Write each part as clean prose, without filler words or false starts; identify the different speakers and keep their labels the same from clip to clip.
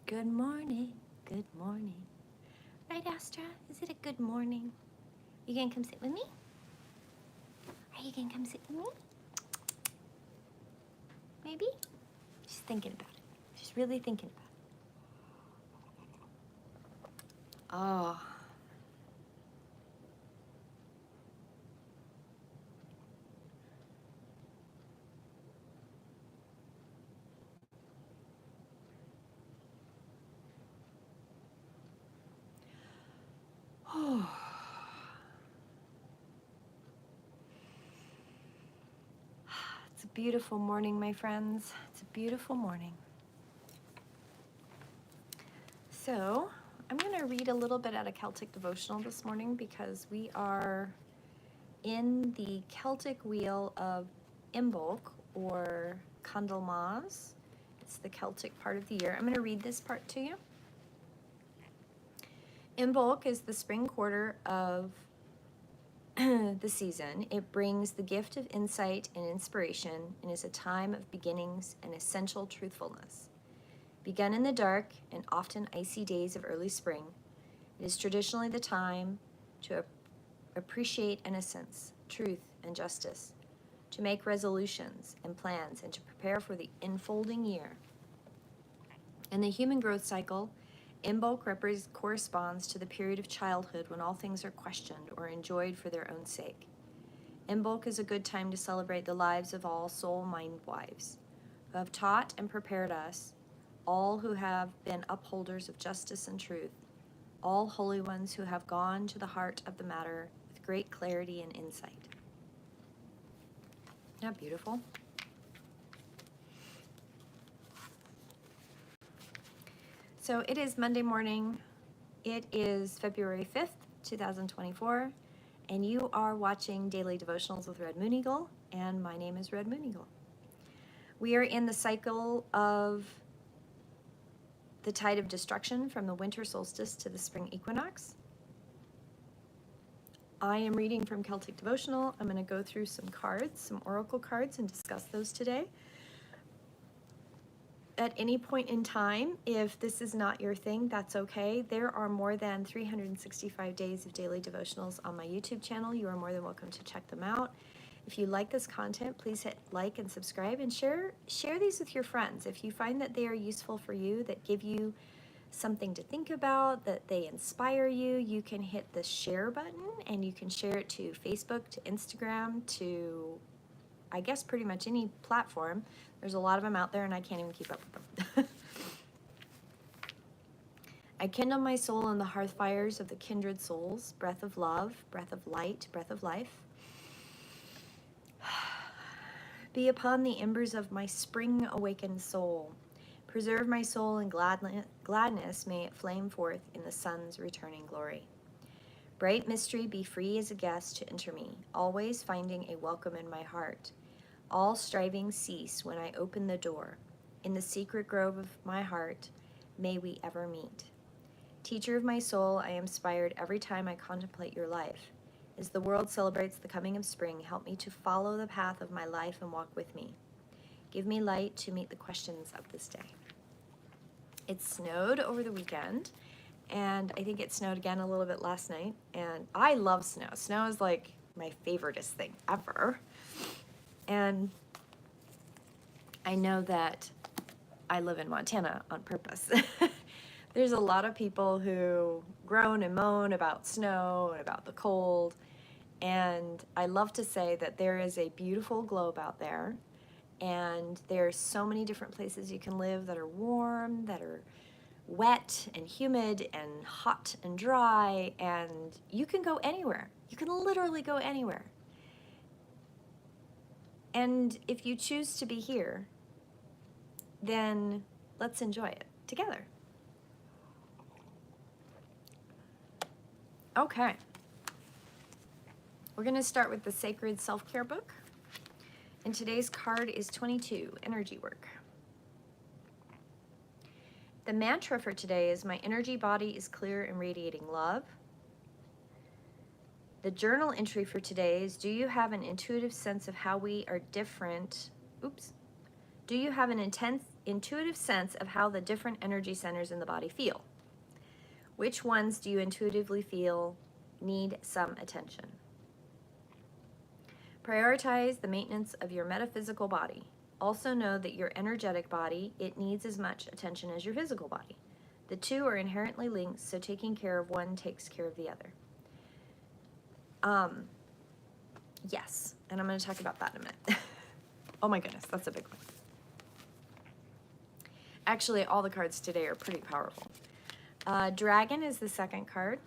Speaker 1: Good morning, good morning. Right, Astra? Is it a good morning? You gonna come sit with me? Are you gonna come sit with me? Maybe? She's thinking about it. She's really thinking about it. Oh. It's a beautiful morning, my friends. It's a beautiful morning. So, I'm going to read a little bit out of Celtic Devotional this morning because we are in the Celtic wheel of Imbolc or Candlemas. It's the Celtic part of the year. I'm going to read this part to you. Imbolc is the spring quarter of the season. It brings the gift of insight and inspiration and is a time of beginnings and essential truthfulness. Begun in the dark and often icy days of early spring, it is traditionally the time to appreciate innocence, truth, and justice, to make resolutions and plans, and to prepare for the enfolding year. In the human growth cycle, Imbolc corresponds to the period of childhood when all things are questioned or enjoyed for their own sake. Imbolc is a good time to celebrate the lives of all soul-mind wives who have taught and prepared us, all who have been upholders of justice and truth, all holy ones who have gone to the heart of the matter with great clarity and insight. Isn't that beautiful? So it is Monday morning. It is February 5th, 2024, and you are watching Daily Devotionals with Red Moon Eagle, and my name is Red Moon Eagle. We are in the cycle of the tide of destruction from the winter solstice to the spring equinox. I am reading from Celtic Devotional. I'm going to go through some cards, some oracle cards, and discuss those today. At any point in time, if this is not your thing, that's okay. There are more than 365 days of daily devotionals on my YouTube channel. You are more than welcome to check them out. If you like this content, please hit like and subscribe, and share these with your friends. If you find that they are useful for you, that give you something to think about, that they inspire you, you can hit the share button and you can share it to Facebook, to Instagram, to I guess pretty much any platform. There's a lot of them out there and I can't even keep up with them. I kindle my soul in the hearth fires of the kindred souls, breath of love, breath of light, breath of life. Be upon the embers of my spring awakened soul. Preserve my soul in gladness, may it flame forth in the sun's returning glory. Bright mystery, be free as a guest to enter me, always finding a welcome in my heart. All striving cease when I open the door. In the secret grove of my heart, may we ever meet. Teacher of my soul, I am inspired every time I contemplate your life. As the world celebrates the coming of spring, help me to follow the path of my life and walk with me. Give me light to meet the questions of this day. It snowed over the weekend, and I think it snowed again a little bit last night, and I love snow. Snow is like my favoriteest thing ever. And I know that I live in Montana on purpose. There's a lot of people who groan and moan about snow and about the cold. And I love to say that there is a beautiful globe out there. And there's so many different places you can live that are warm, that are wet and humid and hot and dry. And you can go anywhere. You can literally go anywhere. And if you choose to be here, then let's enjoy it together. Okay. We're going to start with the Sacred Self-Care book. And today's card is 22, Energy Work. The mantra for today is, my energy body is clear and radiating love. The journal entry for today is, do you have an intuitive sense of how we are different? Do you have an intuitive sense of how the different energy centers in the body feel. Which ones do you intuitively feel need some attention? Prioritize the maintenance of your metaphysical body. Also know that your energetic body, it needs as much attention as your physical body. The two are inherently linked, so taking care of one takes care of the other. Yes, and I'm going to talk about that in a minute. Oh my goodness, that's a big one. Actually, all the cards today are pretty powerful. Dragon is the second card.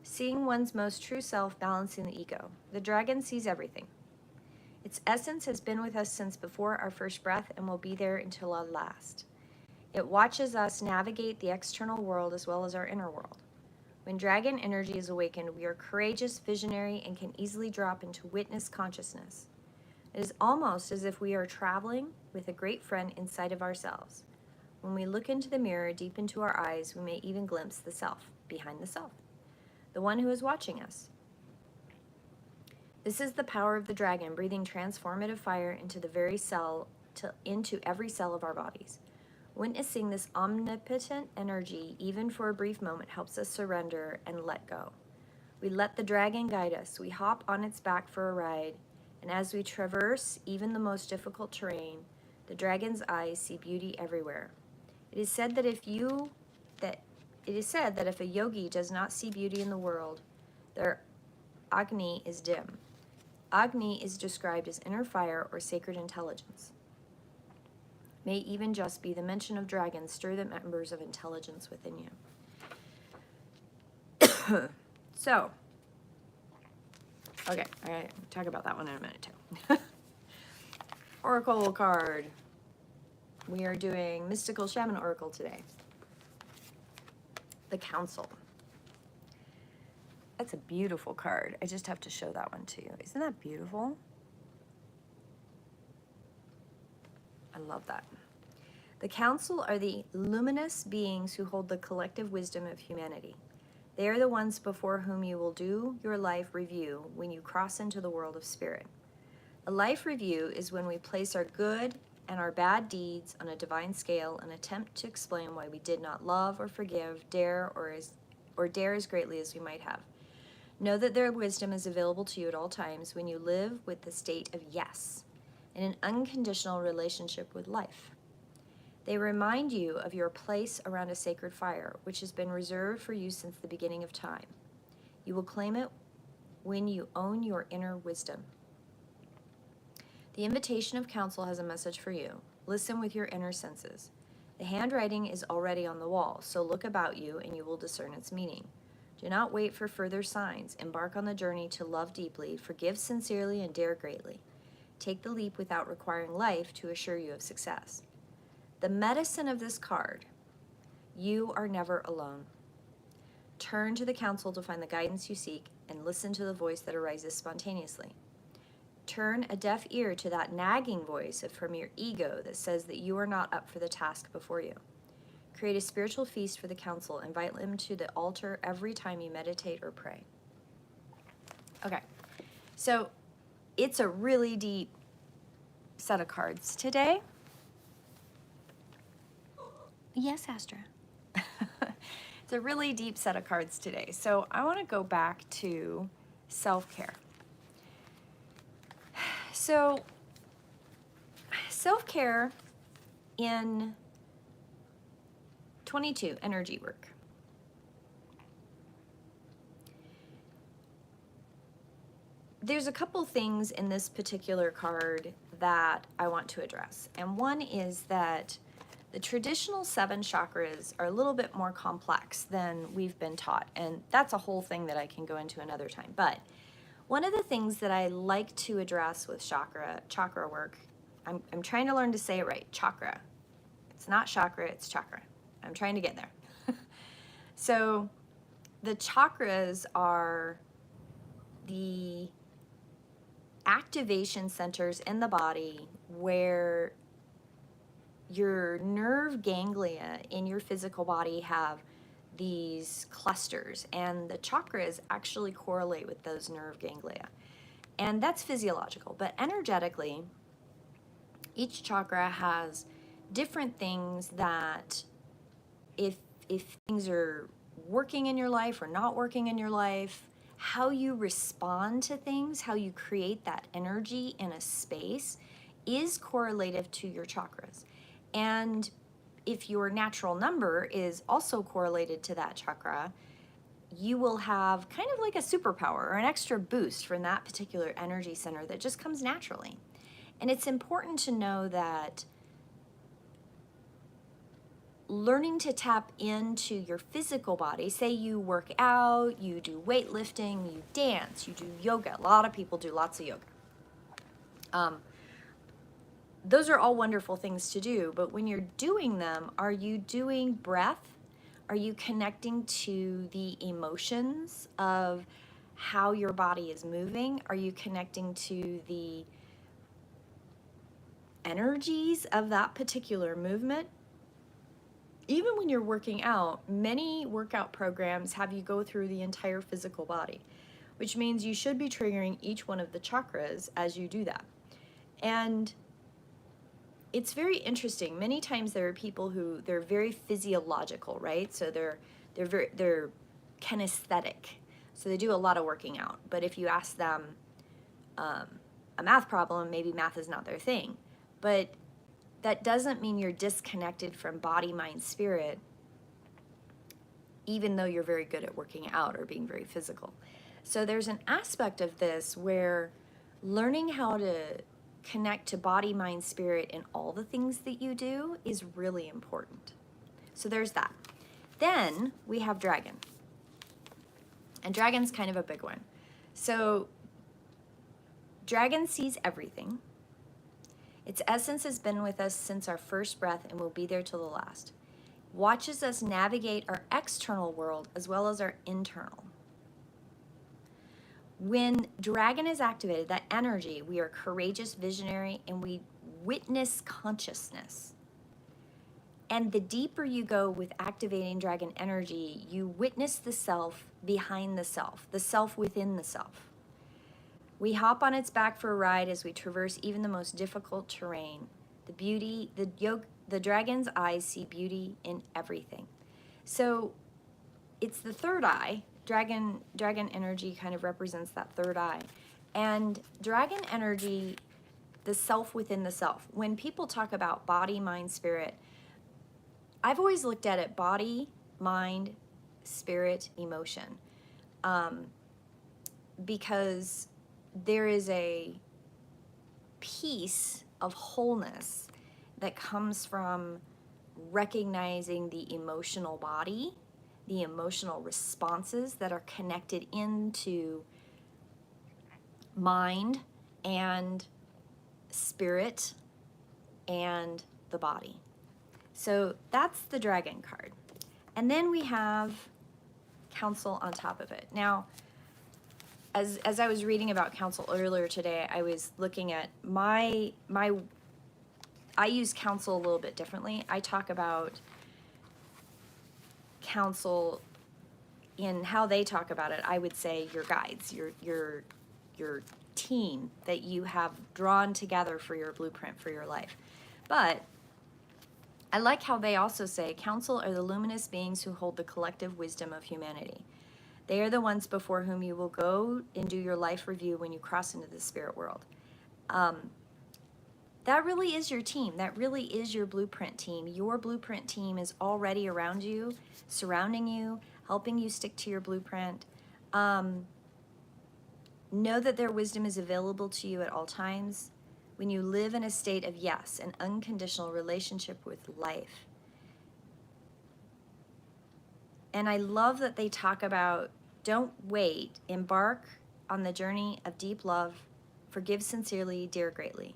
Speaker 1: Seeing one's most true self, balancing the ego. The dragon sees everything. Its essence has been with us since before our first breath and will be there until our last. It watches us navigate the external world as well as our inner world. When dragon energy is awakened, we are courageous, visionary, and can easily drop into witness consciousness. It is almost as if we are traveling with a great friend inside of ourselves. When we look into the mirror, deep into our eyes, we may even glimpse the self, behind the self, the one who is watching us. This is the power of the dragon, breathing transformative fire into into every cell of our bodies. Witnessing this omnipotent energy, even for a brief moment, helps us surrender and let go. We let the dragon guide us. We hop on its back for a ride, and as we traverse even the most difficult terrain, the dragon's eyes see beauty everywhere. It is said that if a yogi does not see beauty in the world, their Agni is dim. Agni is described as inner fire or sacred intelligence. May even just be the mention of dragons stir the members of intelligence within you. So, okay, I'm going to talk about that one in a minute too. Oracle card. We are doing Mystical Shaman Oracle today. The Council. That's a beautiful card. I just have to show that one to you. Isn't that beautiful? I love that. The Council are the luminous beings who hold the collective wisdom of humanity. They are the ones before whom you will do your life review when you cross into the world of spirit. A life review is when we place our good and our bad deeds on a divine scale and attempt to explain why we did not love or forgive, dare as greatly as we might have. Know that their wisdom is available to you at all times when you live with the state of yes, in an unconditional relationship with life. They remind you of your place around a sacred fire, which has been reserved for you since the beginning of time. You will claim it when you own your inner wisdom. The invitation of counsel has a message for you. Listen with your inner senses. The handwriting is already on the wall, so look about you and you will discern its meaning. Do not wait for further signs. Embark on the journey to love deeply, forgive sincerely, and dare greatly. Take the leap without requiring life to assure you of success. The medicine of this card, you are never alone. Turn to the council to find the guidance you seek and listen to the voice that arises spontaneously. Turn a deaf ear to that nagging voice from your ego that says that you are not up for the task before you. Create a spiritual feast for the council. Invite them to the altar every time you meditate or pray. Okay, so it's a really deep set of cards today. Yes, Astra. It's a really deep set of cards today. So I want to go back to self-care. So self-care in 22, energy work. There's a couple things in this particular card that I want to address. And one is that the traditional 7 chakras are a little bit more complex than we've been taught. And that's a whole thing that I can go into another time. But one of the things that I like to address with chakra work, I'm trying to learn to say it right, chakra. It's not chakra, it's chakra. I'm trying to get there. So the chakras are the activation centers in the body where your nerve ganglia in your physical body have these clusters, and the chakras actually correlate with those nerve ganglia. And that's physiological, but energetically, each chakra has different things that if things are working in your life or not working in your life, how you respond to things, how you create that energy in a space is correlative to your chakras. And if your natural number is also correlated to that chakra, you will have kind of like a superpower or an extra boost from that particular energy center that just comes naturally. And it's important to know that learning to tap into your physical body, say you work out, you do weightlifting, you dance, you do yoga. A lot of people do lots of yoga. Those are all wonderful things to do, but when you're doing them, are you doing breath? Are you connecting to the emotions of how your body is moving? Are you connecting to the energies of that particular movement? Even when you're working out, many workout programs have you go through the entire physical body, which means you should be triggering each one of the chakras as you do that. And it's very interesting. Many times there are people who they're very physiological, right? So they're kinesthetic. So they do a lot of working out. But if you ask them a math problem, maybe math is not their thing. But that doesn't mean you're disconnected from body, mind, spirit, even though you're very good at working out or being very physical. So there's an aspect of this where learning how to connect to body, mind, spirit in all the things that you do is really important. So there's that. Then we have dragon. And dragon's kind of a big one. So dragon sees everything. Its essence has been with us since our first breath and will be there till the last. Watches us navigate our external world as well as our internal. When dragon is activated, that energy, we are courageous, visionary, and we witness consciousness. And the deeper you go with activating dragon energy, you witness the self behind the self within the self. We hop on its back for a ride as we traverse even the most difficult terrain. The dragon's eyes see beauty in everything. So it's the third eye. Dragon energy kind of represents that third eye. And dragon energy, the self within the self. When people talk about body, mind, spirit, I've always looked at it body, mind, spirit, emotion. Because there is a piece of wholeness that comes from recognizing the emotional body, the emotional responses that are connected into mind and spirit and the body. So that's the dragon card. And then we have council on top of it. Now, as I was reading about council earlier today, I was looking at I use council a little bit differently. I talk about council in how they talk about it. I would say your guides, your team that you have drawn together for your blueprint for your life. But I like how they also say council are the luminous beings who hold the collective wisdom of humanity. They are the ones before whom you will go and do your life review when you cross into the spirit world. That really is your team. That really is your blueprint team. Your blueprint team is already around you, surrounding you, helping you stick to your blueprint. Know that their wisdom is available to you at all times when you live in a state of yes, an unconditional relationship with life. And I love that they talk about don't wait, embark on the journey of deep love, forgive sincerely, dare greatly.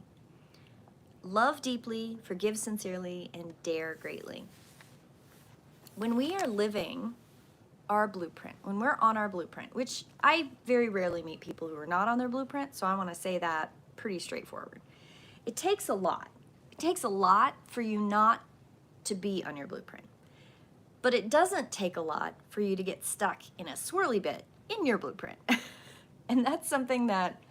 Speaker 1: Love deeply, forgive sincerely, and dare greatly. When we are living our blueprint, when we're on our blueprint, which I very rarely meet people who are not on their blueprint, so I want to say that pretty straightforward. It takes a lot. It takes a lot for you not to be on your blueprint. But it doesn't take a lot for you to get stuck in a swirly bit in your blueprint. And that's something that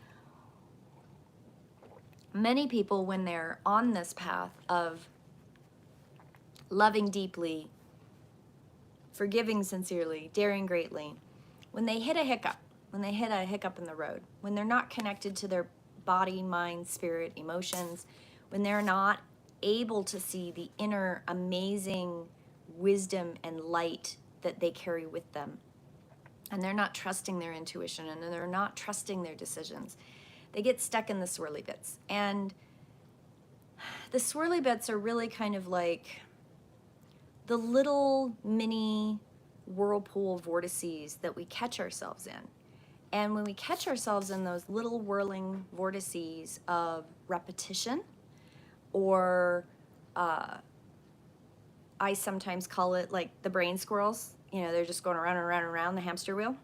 Speaker 1: many people, when they're on this path of loving deeply, forgiving sincerely, daring greatly. When they hit a hiccup, in the road, when they're not connected to their body, mind, spirit, emotions, when they're not able to see the inner amazing wisdom and light that they carry with them, and they're not trusting their intuition, and they're not trusting their decisions, they get stuck in the swirly bits. And the swirly bits are really kind of like the little mini whirlpool vortices that we catch ourselves in. And when we catch ourselves in those little whirling vortices of repetition, or I sometimes call it like the brain squirrels, they're just going around and around and around the hamster wheel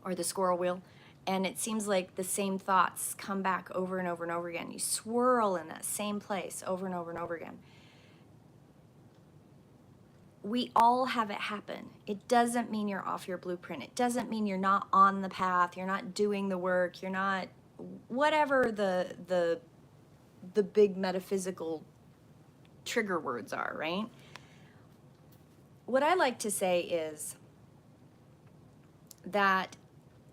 Speaker 1: or the squirrel wheel. And it seems like the same thoughts come back over and over and over again. You swirl in that same place over and over and over again. We all have it happen. It doesn't mean you're off your blueprint. It doesn't mean you're not on the path. You're not doing the work. You're not whatever the big metaphysical trigger words are, right? What I like to say is that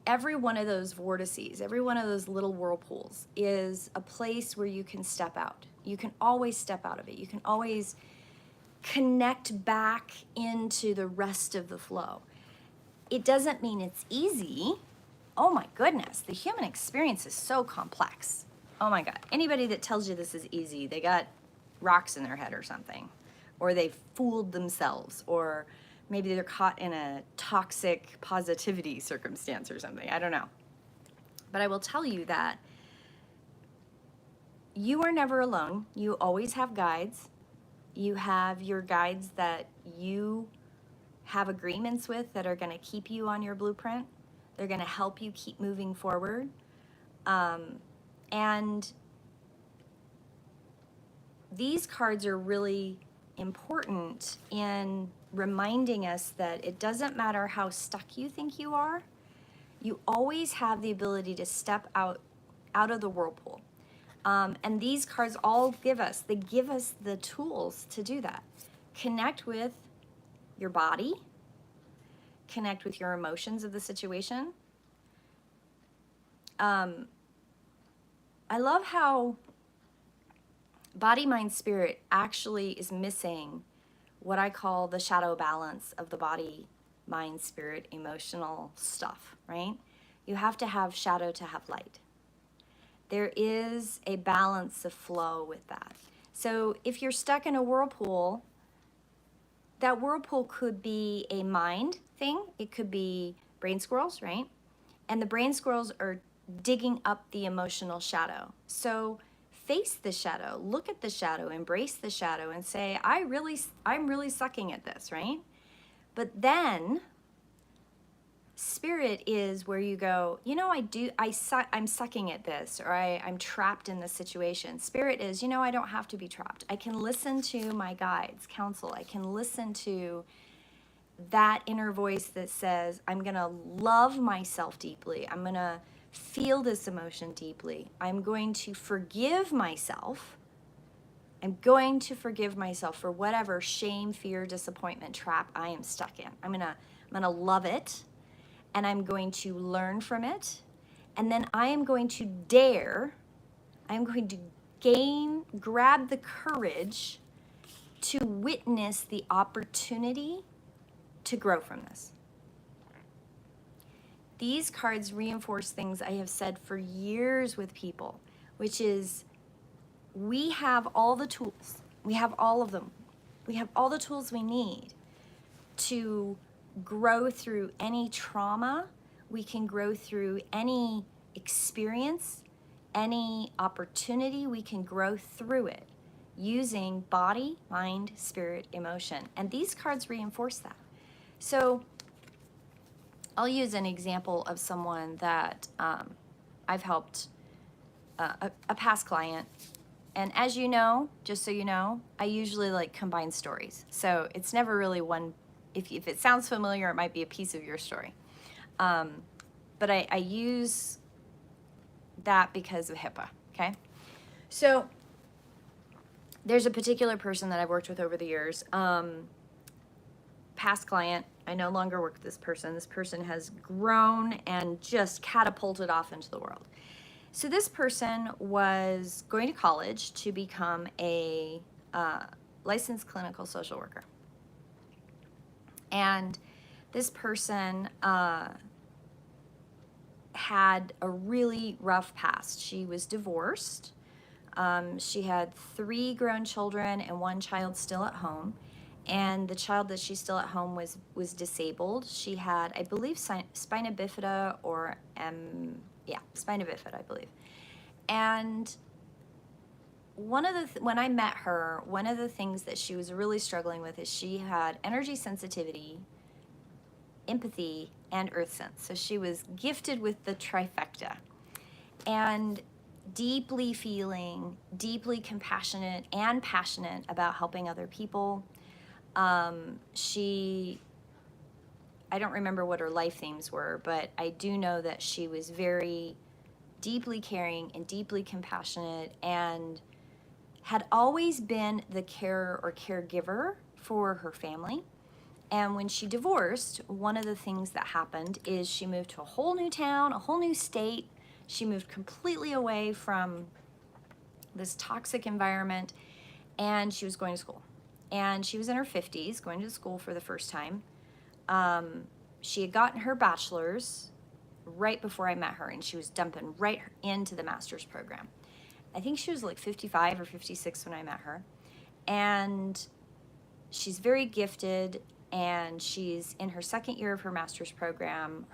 Speaker 1: every one of those vortices, every one of those little whirlpools is a place where you can step out. You can always step out of it. You can always connect back into the rest of the flow. It doesn't mean it's easy. Oh my goodness, the human experience is so complex. Oh my God, anybody that tells you this is easy, they got rocks in their head or something, or they fooled themselves, or maybe they're caught in a toxic positivity circumstance or something. I don't know. But I will tell you that you are never alone. You always have guides. You have your guides that you have agreements with that are going to keep you on your blueprint. They're going to help you keep moving forward. And these cards are really important in reminding us that it doesn't matter how stuck you think you are. You always have the ability to step out of the whirlpool. And these cards all give us the tools to do that. Connect with your body, connect with your emotions of the situation. I love how body, mind, spirit actually is missing what I call the shadow balance of the body, mind, spirit, emotional stuff, right? You have to have shadow to have light. There is a balance of flow with that. So if you're stuck in a whirlpool, that whirlpool could be a mind thing. It could be brain squirrels, right? And the brain squirrels are digging up the emotional shadow. So face the shadow, look at the shadow, embrace the shadow, and say, I'm really sucking at this, right? But then spirit is where you go, I'm sucking at this, or I'm trapped in this situation. Spirit is, I don't have to be trapped. I can listen to my guides, counsel. I can listen to that inner voice that says, I'm going to love myself deeply. I'm going to feel this emotion deeply. I'm going to forgive myself. I'm going to forgive myself for whatever shame, fear, disappointment trap I am stuck in. I'm going to love it. And I'm going to learn from it. And then I am going to grab the courage to witness the opportunity to grow from this. These cards reinforce things I have said for years with people, which is we have all the tools. We have all of them. We have all the tools we need to grow through any trauma. We can grow through any experience, any opportunity. We can grow through it using body, mind, spirit, emotion. And these cards reinforce that. So I'll use an example of someone that I've helped, a past client. And as you know, just so you know, I usually combine stories. So it's never really one. If it sounds familiar, it might be a piece of your story. But I use that because of HIPAA, okay? So there's a particular person that I've worked with over the years, past client. I no longer work with this person. This person has grown and just catapulted off into the world. So this person was going to college to become a licensed clinical social worker. And this person had a really rough past. She was divorced. She had 3 grown children and 1 child still at home. And the child that she's still at home was disabled. She had, I believe, spina bifida or spina bifida, I believe. And when I met her, one of the things that she was really struggling with is she had energy sensitivity, empathy, and earth sense. So she was gifted with the trifecta. And deeply feeling, deeply compassionate and passionate about helping other people. I don't remember what her life themes were, but I do know that she was very deeply caring and deeply compassionate and had always been the carer or caregiver for her family. And when she divorced, one of the things that happened is she moved to a whole new town, a whole new state. She moved completely away from this toxic environment, and she was going to school. And she was in her 50s, going to school for the first time. She had gotten her bachelor's right before I met her, and she was dumping right into the master's program. I think she was like 55 or 56 when I met her. And she's very gifted, and she's in her 2nd year of her master's program.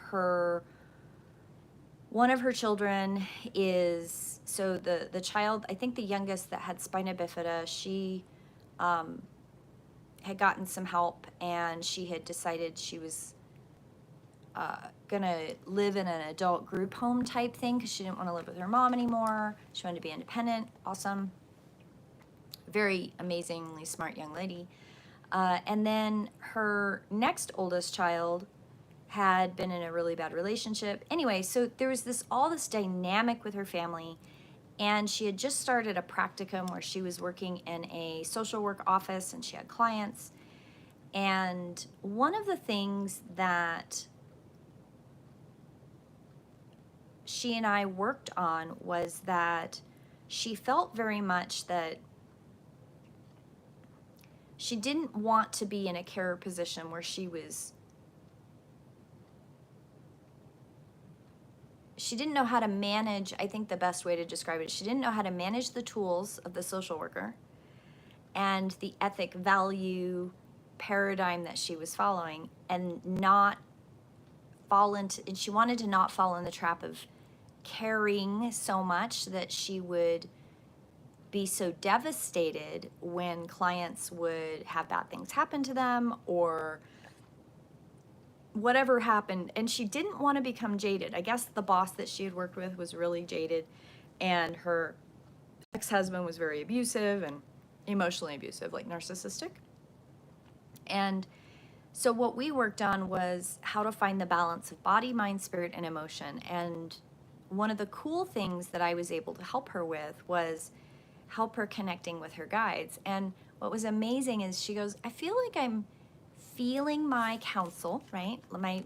Speaker 1: One of her children is, so the child, I think the youngest that had spina bifida, she had gotten some help, and she had decided she was gonna live in an adult group home type thing because she didn't want to live with her mom anymore. She wanted to be independent. Awesome. Very amazingly smart young lady. And then her next oldest child had been in a really bad relationship. Anyway, so there was all this dynamic with her family, and she had just started a practicum where she was working in a social work office and she had clients. And one of the things that she and I worked on was that she felt very much that she didn't want to be in a carer position where she didn't know how to manage. I think the best way to describe it, she didn't know how to manage the tools of the social worker and the ethic value paradigm that she was following, and she wanted to not fall in the trap of caring so much that she would be so devastated when clients would have bad things happen to them or whatever happened. And she didn't want to become jaded. I guess the boss that she had worked with was really jaded, and her ex-husband was very abusive and emotionally abusive, like narcissistic. And so what we worked on was how to find the balance of body, mind, spirit, and emotion. And one of the cool things that I was able to help her with was help her connecting with her guides. And what was amazing is she goes, I feel like I'm feeling my counsel, right? My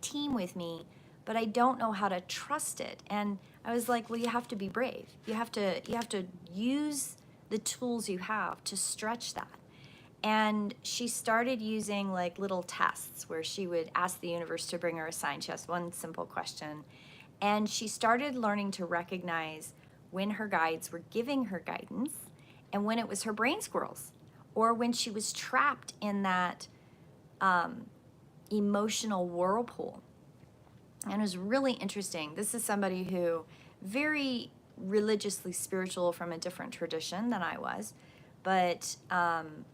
Speaker 1: team with me, but I don't know how to trust it. And I was like, well, you have to be brave. You have to use the tools you have to stretch that. And she started using like little tests where she would ask the universe to bring her a sign. She asked one simple question. And she started learning to recognize when her guides were giving her guidance and when it was her brain squirrels, or when she was trapped in that emotional whirlpool. And it was really interesting. This is somebody who very religiously spiritual from a different tradition than I was, but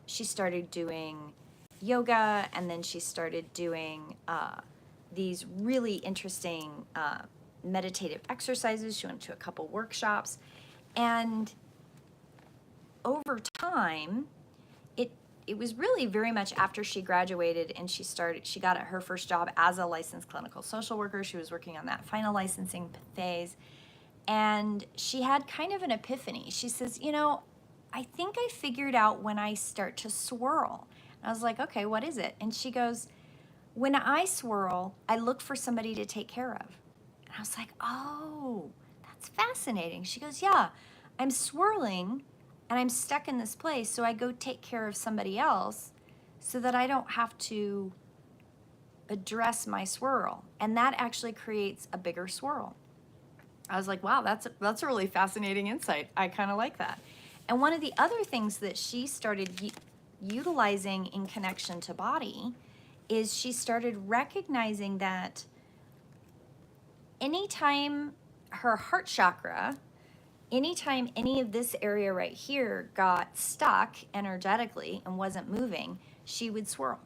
Speaker 1: she started doing yoga, and then she started doing these really interesting meditative exercises. She went to a couple workshops, and over time, it was really very much after she graduated and she got her first job as a licensed clinical social worker. She was working on that final licensing phase, and she had kind of an epiphany. She says, I think I figured out when I start to swirl. And I was like, okay, what is it? And she goes, when I swirl, I look for somebody to take care of. And I was like, oh, that's fascinating. She goes, yeah, I'm swirling and I'm stuck in this place. So I go take care of somebody else so that I don't have to address my swirl. And that actually creates a bigger swirl. I was like, wow, that's a really fascinating insight. I kind of like that. And one of the other things that she started utilizing in connection to body is she started recognizing that anytime her heart chakra, anytime any of this area right here got stuck energetically and wasn't moving, she would swirl.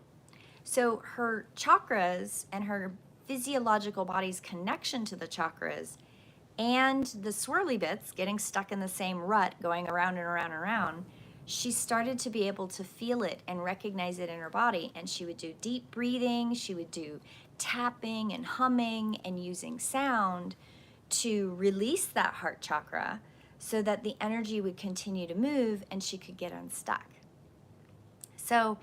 Speaker 1: So her chakras and her physiological body's connection to the chakras and the swirly bits getting stuck in the same rut going around and around and around, she started to be able to feel it and recognize it in her body. And she would do deep breathing, she would do tapping and humming and using sound to release that heart chakra so that the energy would continue to move and she could get unstuck. So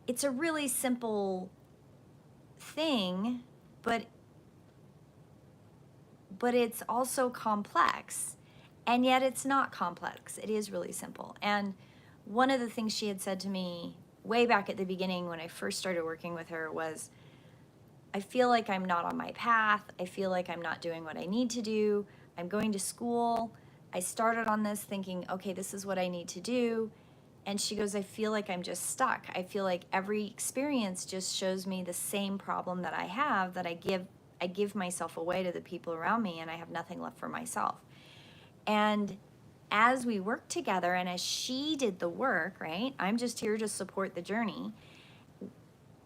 Speaker 1: it's a really simple thing, but it's also complex, and yet it's not complex. It is really simple. And one of the things she had said to me way back at the beginning when I first started working with her was, I feel like I'm not on my path. I feel like I'm not doing what I need to do. I'm going to school. I started on this thinking, okay, this is what I need to do. And she goes, I feel like I'm just stuck. I feel like every experience just shows me the same problem that I have, that I give myself away to the people around me and I have nothing left for myself. And as we worked together and as she did the work, right? I'm just here to support the journey.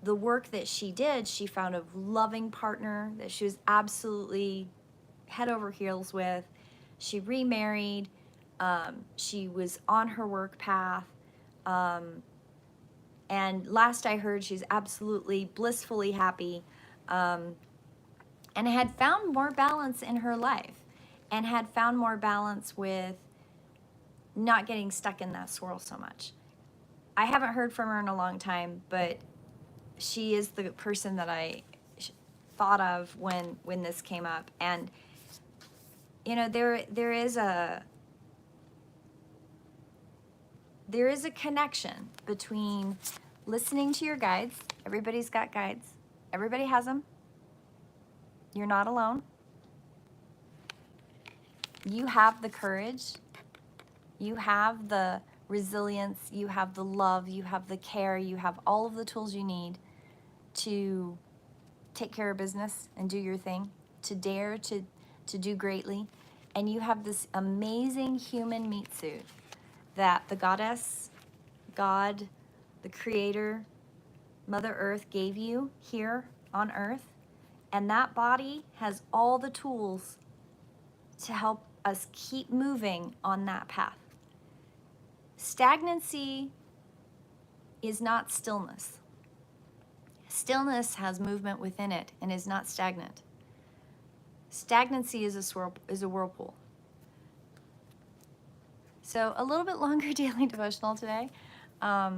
Speaker 1: The work that she did, she found a loving partner that she was absolutely head over heels with. She remarried. She was on her work path. And last I heard, she's absolutely blissfully happy. And had found more balance in her life and had found more balance with not getting stuck in that swirl so much. I haven't heard from her in a long time, but she is the person that I thought of when this came up. And you know, there is a connection between listening to your guides. Everybody's got guides. Everybody has them. You're not alone. You have the courage. You have the resilience. You have the love. You have the care. You have all of the tools you need to take care of business and do your thing, to dare to do greatly. And you have this amazing human meat suit that the goddess, God, the creator, Mother Earth gave you here on Earth. And that body has all the tools to help us keep moving on that path. Stagnancy is not stillness. Stillness has movement within it and is not stagnant. Stagnancy is a whirlpool. So a little bit longer daily devotional today. I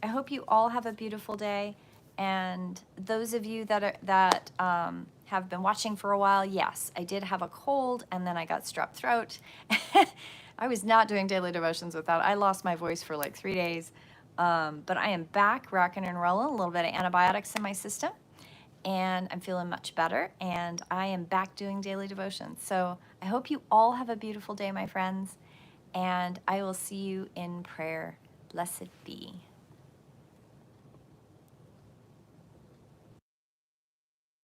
Speaker 1: hope you all have a beautiful day. And those of you that have been watching for a while, yes, I did have a cold and then I got strep throat. I was not doing daily devotions with that. I lost my voice for like 3 days. But I am back rocking and rolling, a little bit of antibiotics in my system. And I'm feeling much better. And I am back doing daily devotions. So I hope you all have a beautiful day, my friends. And I will see you in prayer. Blessed be.